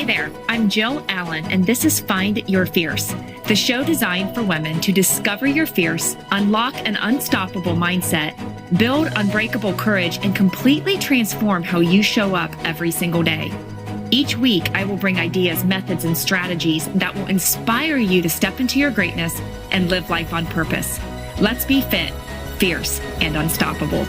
Hey there, I'm Jill Allen, and this is Find Your Fierce, the show designed for women to discover your fierce, unlock an unstoppable mindset, build unbreakable courage, and completely transform how you show up every single day. Each week, I will bring ideas, methods, and strategies that will inspire you to step into your greatness and live life on purpose. Let's be fit, fierce, and unstoppable.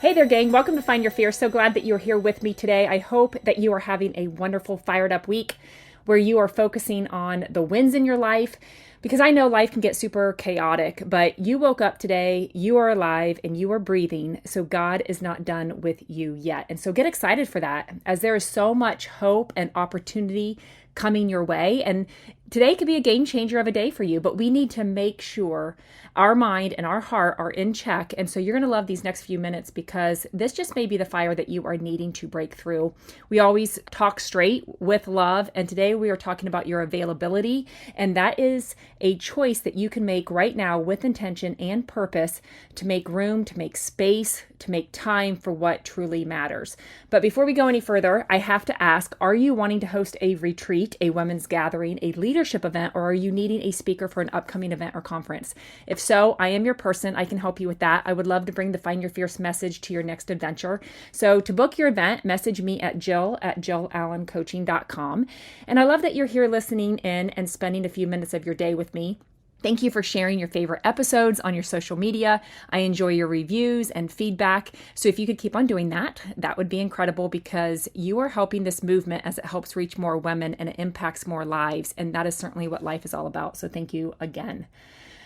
Hey there, gang. Welcome to Find Your Fierce. So glad that you're here with me today. I hope that you are having a wonderful, fired up week where you are focusing on the wins in your life, because I know life can get super chaotic, but you woke up today, you are alive, and you are breathing, so God is not done with you yet. And so get excited for that, as there is so much hope and opportunity coming your way. And today could be a game changer of a day for you, but we need to make sure our mind and our heart are in check. And so you're going to love these next few minutes, because this just may be the fire that you are needing to break through. We always talk straight with love, and today we are talking about your availability, and that is a choice that you can make right now with intention and purpose to make room, to make space, to make time for what truly matters. But before we go any further, I have to ask, are you wanting to host a retreat, a women's gathering, a leadership event, or are you needing a speaker for an upcoming event or conference? If so, I am your person. I can help you with that. I would love to bring the Find Your Fierce message to your next adventure. So to book your event, message me at jill@jillallencoaching.com. And I love that you're here listening in and spending a few minutes of your day with me. Thank you for sharing your favorite episodes on your social media. I enjoy your reviews and feedback. So if you could keep on doing that, that would be incredible, because you are helping this movement as it helps reach more women and it impacts more lives. And that is certainly what life is all about. So thank you again.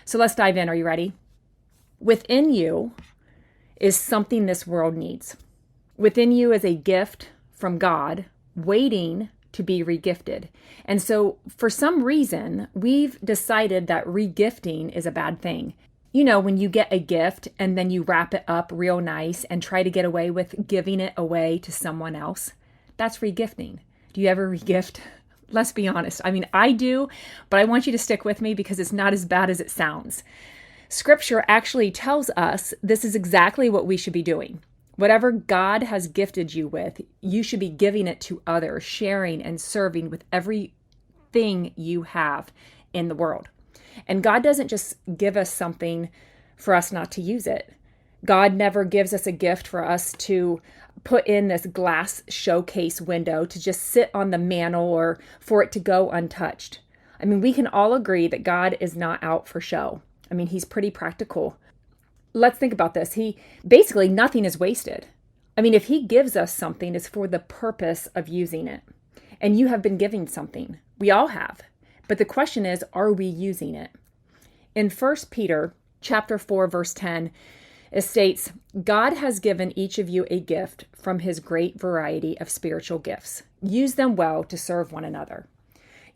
So let's dive in. Are you ready? Within you is something this world needs. Within you is a gift from God waiting to be regifted. And so for some reason, we've decided that regifting is a bad thing. You know, when you get a gift and then you wrap it up real nice and try to get away with giving it away to someone else, that's regifting. Do you ever regift? Let's be honest. I mean, I do, but I want you to stick with me because it's not as bad as it sounds. Scripture actually tells us this is exactly what we should be doing. Whatever God has gifted you with, you should be giving it to others, sharing and serving with everything you have in the world. And God doesn't just give us something for us not to use it. God never gives us a gift for us to put in this glass showcase window to just sit on the mantle or for it to go untouched. I mean, we can all agree that God is not out for show. I mean, he's pretty practical. Let's think about this. Basically, nothing is wasted. I mean, if he gives us something, it's for the purpose of using it. And you have been giving something. We all have. But the question is, are we using it? In 1 Peter chapter 4, verse 10, it states, God has given each of you a gift from his great variety of spiritual gifts. Use them well to serve one another.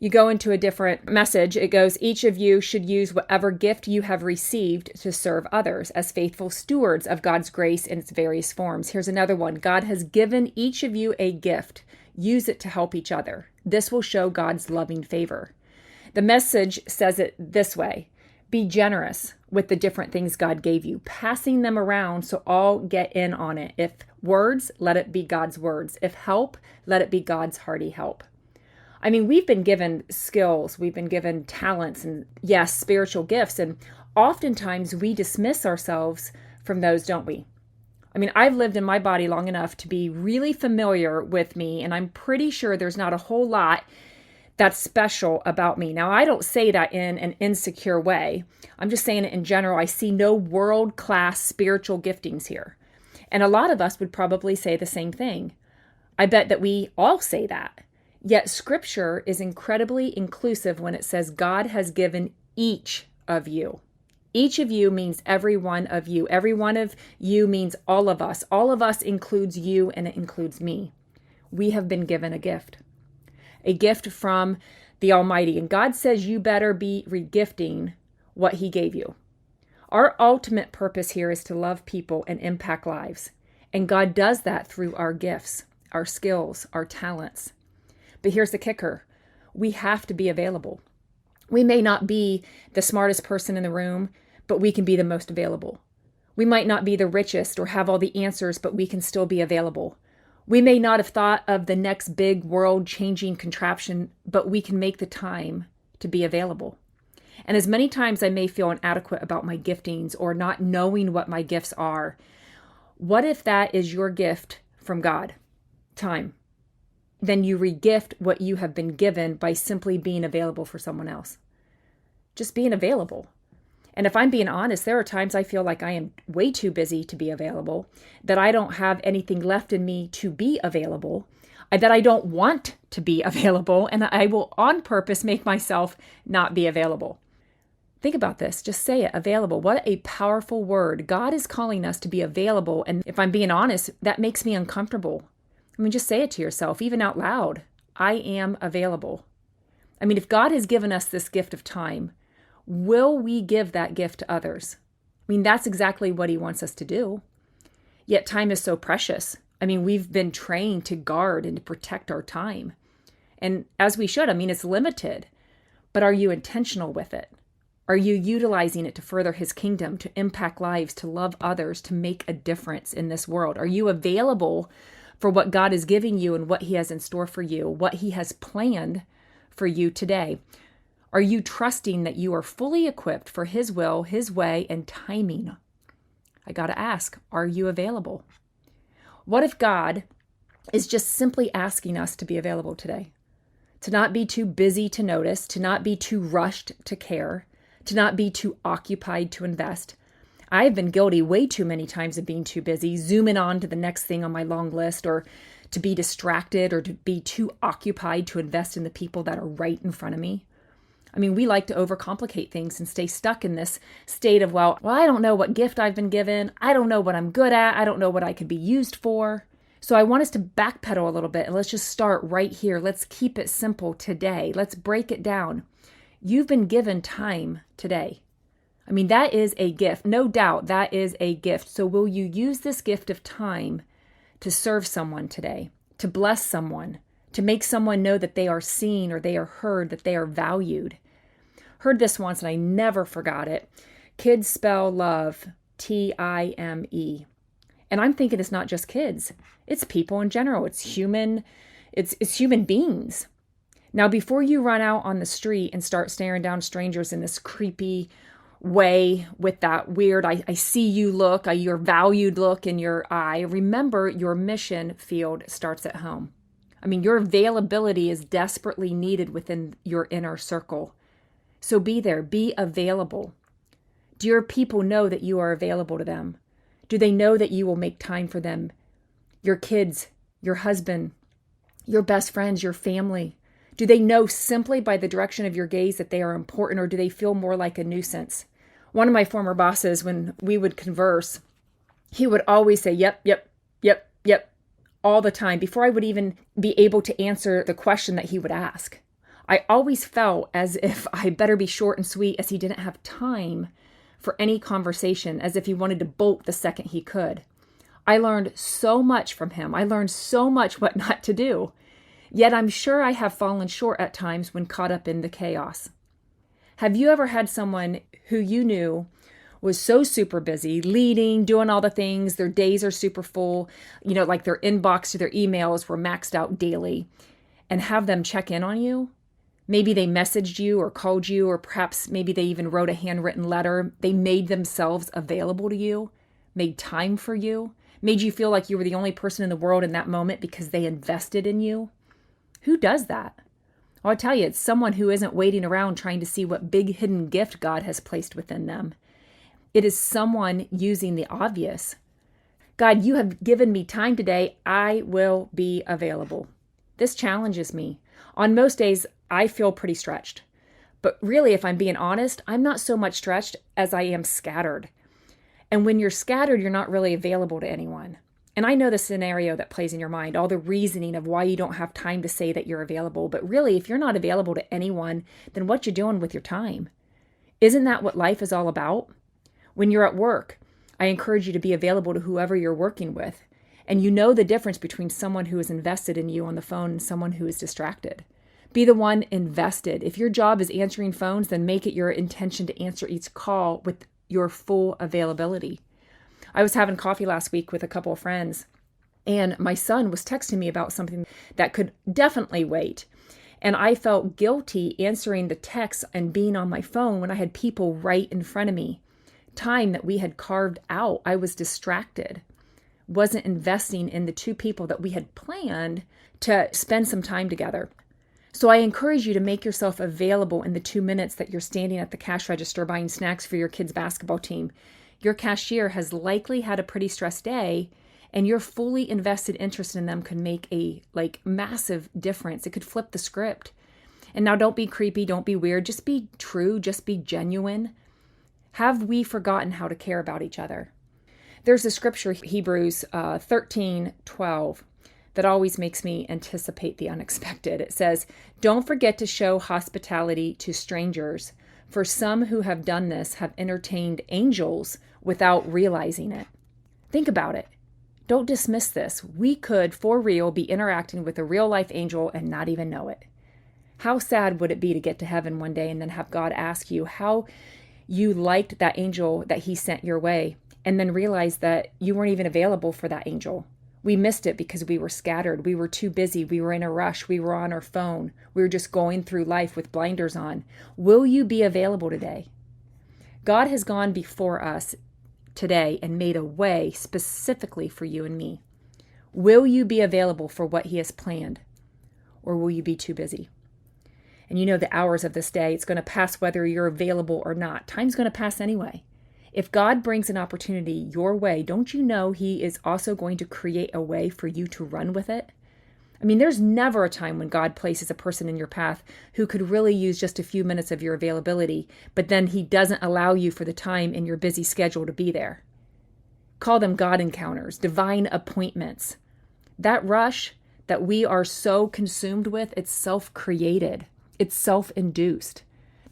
You go into a different message. It goes, each of you should use whatever gift you have received to serve others as faithful stewards of God's grace in its various forms. Here's another one. God has given each of you a gift. Use it to help each other. This will show God's loving favor. The message says it this way. Be generous with the different things God gave you, passing them around so all get in on it. If words, let it be God's words. If help, let it be God's hearty help. I mean, we've been given skills, we've been given talents, and yes, spiritual gifts. And oftentimes we dismiss ourselves from those, don't we? I mean, I've lived in my body long enough to be really familiar with me, and I'm pretty sure there's not a whole lot that's special about me. Now, I don't say that in an insecure way. I'm just saying it in general. I see no world-class spiritual giftings here. And a lot of us would probably say the same thing. I bet that we all say that. Yet Scripture is incredibly inclusive when it says God has given each of you. Each of you means every one of you. Every one of you means all of us. All of us includes you, and it includes me. We have been given a gift from the Almighty. And God says you better be regifting what he gave you. Our ultimate purpose here is to love people and impact lives. And God does that through our gifts, our skills, our talents. But here's the kicker. We have to be available. We may not be the smartest person in the room, but we can be the most available. We might not be the richest or have all the answers, but we can still be available. We may not have thought of the next big world-changing contraption, but we can make the time to be available. And as many times I may feel inadequate about my giftings or not knowing what my gifts are, what if that is your gift from God? Time. Then you regift what you have been given by simply being available for someone else. Just being available. And if I'm being honest, there are times I feel like I am way too busy to be available, that I don't have anything left in me to be available, that I don't want to be available, and I will on purpose make myself not be available. Think about this. Just say it, available. What a powerful word. God is calling us to be available. And if I'm being honest, that makes me uncomfortable. I mean, just say it to yourself, even out loud. I am available. I mean, if God has given us this gift of time, will we give that gift to others? I mean, that's exactly what he wants us to do. Yet time is so precious. I mean, we've been trained to guard and to protect our time. And as we should, I mean, it's limited. But are you intentional with it? Are you utilizing it to further his kingdom, to impact lives, to love others, to make a difference in this world? Are you available for what God is giving you and what he has in store for you, what he has planned for you today? Are you trusting that you are fully equipped for his will, his way, and timing? I got to ask, are you available? What if God is just simply asking us to be available today? To not be too busy to notice, to not be too rushed to care, to not be too occupied to invest. I've been guilty way too many times of being too busy, zooming on to the next thing on my long list, or to be distracted or to be too occupied to invest in the people that are right in front of me. I mean, we like to overcomplicate things and stay stuck in this state of, well, I don't know what gift I've been given. I don't know what I'm good at. I don't know what I could be used for. So I want us to backpedal a little bit and let's just start right here. Let's keep it simple today. Let's break it down. You've been given time today. I mean, that is a gift. No doubt that is a gift. So will you use this gift of time to serve someone today, to bless someone, to make someone know that they are seen or they are heard, that they are valued? Heard this once and I never forgot it. Kids spell love, T-I-M-E. And I'm thinking it's not just kids. It's people in general. It's human beings. Now, before you run out on the street and start staring down strangers in this creepy way with that weird, I see you look, your valued look in your eye, remember your mission field starts at home. I mean, your availability is desperately needed within your inner circle. So be there, be available. Do your people know that you are available to them? Do they know that you will make time for them? Your kids, your husband, your best friends, your family. Do they know simply by the direction of your gaze that they are important, or do they feel more like a nuisance? One of my former bosses, when we would converse, he would always say, yep, all the time, before I would even be able to answer the question that he would ask. I always felt as if I better be short and sweet, as he didn't have time for any conversation, as if he wanted to bolt the second he could. I learned so much from him. I learned so much what not to do. Yet I'm sure I have fallen short at times when caught up in the chaos. Have you ever had someone who you knew was so super busy, leading, doing all the things, their days are super full, like their inbox to their emails were maxed out daily, and have them check in on you? Maybe they messaged you or called you, or perhaps maybe they even wrote a handwritten letter. They made themselves available to you, made time for you, made you feel like you were the only person in the world in that moment because they invested in you. Who does that? Well, I'll tell you, it's someone who isn't waiting around trying to see what big hidden gift God has placed within them. It is someone using the obvious. God, you have given me time today. I will be available. This challenges me. On most days, I feel pretty stretched. But really, if I'm being honest, I'm not so much stretched as I am scattered. And when you're scattered, you're not really available to anyone. And I know the scenario that plays in your mind, all the reasoning of why you don't have time to say that you're available. But really, if you're not available to anyone, then what you doing with your time? Isn't that what life is all about? When you're at work, I encourage you to be available to whoever you're working with. And you know the difference between someone who is invested in you on the phone and someone who is distracted. Be the one invested. If your job is answering phones, then make it your intention to answer each call with your full availability. I was having coffee last week with a couple of friends, and my son was texting me about something that could definitely wait. And I felt guilty answering the text and being on my phone when I had people right in front of me. Time that we had carved out, I was distracted. Wasn't investing in the two people that we had planned to spend some time together. So I encourage you to make yourself available in the 2 minutes that you're standing at the cash register buying snacks for your kids' basketball team. Your cashier has likely had a pretty stressed day, and your fully invested interest in them could make a massive difference. It could flip the script. And now don't be creepy, don't be weird, just be true, just be genuine. Have we forgotten how to care about each other? There's a scripture, Hebrews 13:12, that always makes me anticipate the unexpected. It says, "Don't forget to show hospitality to strangers, for some who have done this have entertained angels without realizing it." Think about it. Don't dismiss this. We could, for real, be interacting with a real-life angel and not even know it. How sad would it be to get to heaven one day and then have God ask you how you liked that angel that he sent your way, and then realize that you weren't even available for that angel. We missed it because we were scattered. We were too busy. We were in a rush. We were on our phone. We were just going through life with blinders on. Will you be available today? God has gone before us today and made a way specifically for you and me. Will you be available for what he has planned, or will you be too busy? And you know the hours of this day, it's going to pass whether you're available or not. Time's going to pass anyway. If God brings an opportunity your way, don't you know he is also going to create a way for you to run with it? I mean, there's never a time when God places a person in your path who could really use just a few minutes of your availability, but then he doesn't allow you for the time in your busy schedule to be there. Call them God encounters, divine appointments. That rush that we are so consumed with, it's self-created. It's self-induced.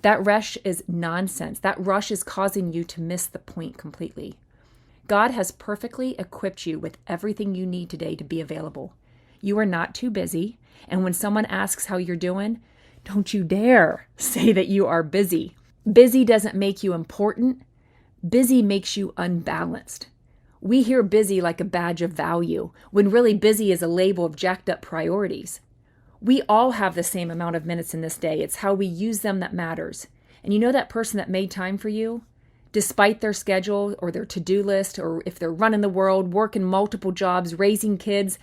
That rush is nonsense. That rush is causing you to miss the point completely. God has perfectly equipped you with everything you need today to be available. You are not too busy. And when someone asks how you're doing, don't you dare say that you are busy. Busy doesn't make you important. Busy makes you unbalanced. We hear busy like a badge of value, when really busy is a label of jacked up priorities. We all have the same amount of minutes in this day. It's how we use them that matters. And you know that person that made time for you, despite their schedule or their to-do list, or if they're running the world, working multiple jobs, raising kids,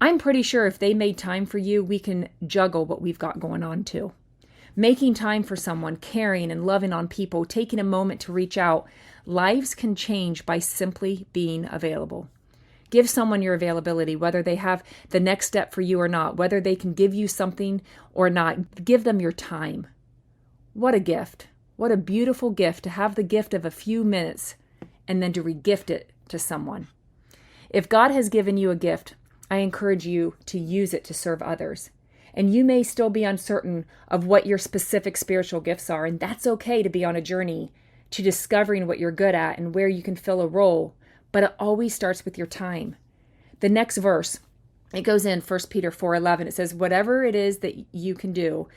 I'm pretty sure if they made time for you, we can juggle what we've got going on too. Making time for someone, caring and loving on people, taking a moment to reach out, lives can change by simply being available. Give someone your availability, whether they have the next step for you or not, whether they can give you something or not. Give them your time. What a gift. What a beautiful gift to have the gift of a few minutes and then to regift it to someone. If God has given you a gift, I encourage you to use it to serve others. And you may still be uncertain of what your specific spiritual gifts are, and that's okay to be on a journey to discovering what you're good at and where you can fill a role, but it always starts with your time. The next verse, it goes in 1 Peter 4:11. It says, "Whatever it is that you can do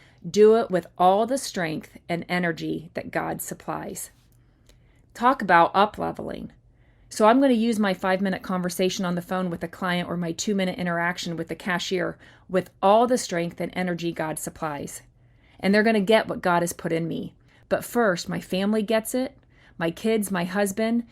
it with all the strength and energy that God supplies." Talk about up-leveling. So I'm going to use my 5-minute conversation on the phone with a client or my 2-minute interaction with the cashier with all the strength and energy God supplies. And they're going to get what God has put in me. But first, my family gets it. My kids, my husband,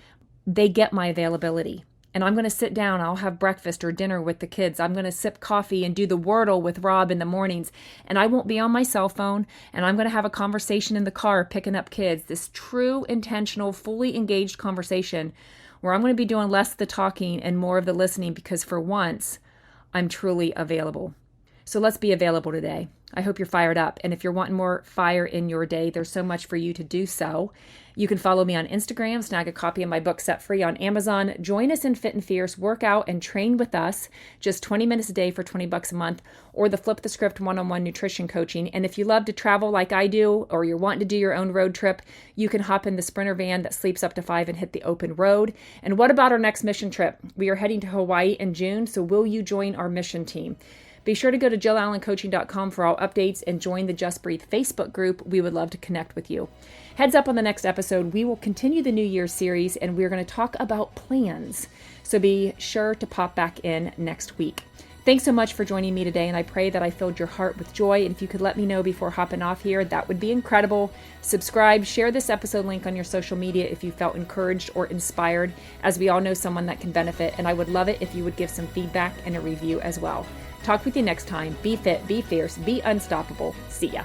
they get my availability. And I'm going to sit down. I'll have breakfast or dinner with the kids. I'm going to sip coffee and do the Wordle with Rob in the mornings. And I won't be on my cell phone. And I'm going to have a conversation in the car picking up kids. This true, intentional, fully engaged conversation where I'm going to be doing less of the talking and more of the listening because for once, I'm truly available. So let's be available today. I hope you're fired up. And if you're wanting more fire in your day, there's so much for you to do so. You can follow me on Instagram, snag a copy of my book Set Free on Amazon. Join us in Fit and Fierce, work out and train with us just 20 minutes a day for $20 a month, or the Flip the Script one-on-one nutrition coaching. And if you love to travel like I do, or you're wanting to do your own road trip, you can hop in the Sprinter van that sleeps up to 5 and hit the open road. And what about our next mission trip? We are heading to Hawaii in June, so will you join our mission team? Be sure to go to jillallencoaching.com for all updates and join the Just Breathe Facebook group. We would love to connect with you. Heads up on the next episode, we will continue the New Year's series and we're going to talk about plans. So be sure to pop back in next week. Thanks so much for joining me today, and I pray that I filled your heart with joy. And if you could let me know before hopping off here, that would be incredible. Subscribe, share this episode link on your social media if you felt encouraged or inspired, as we all know someone that can benefit. And I would love it if you would give some feedback and a review as well. Talk with you next time. Be fit, be fierce, be unstoppable. See ya.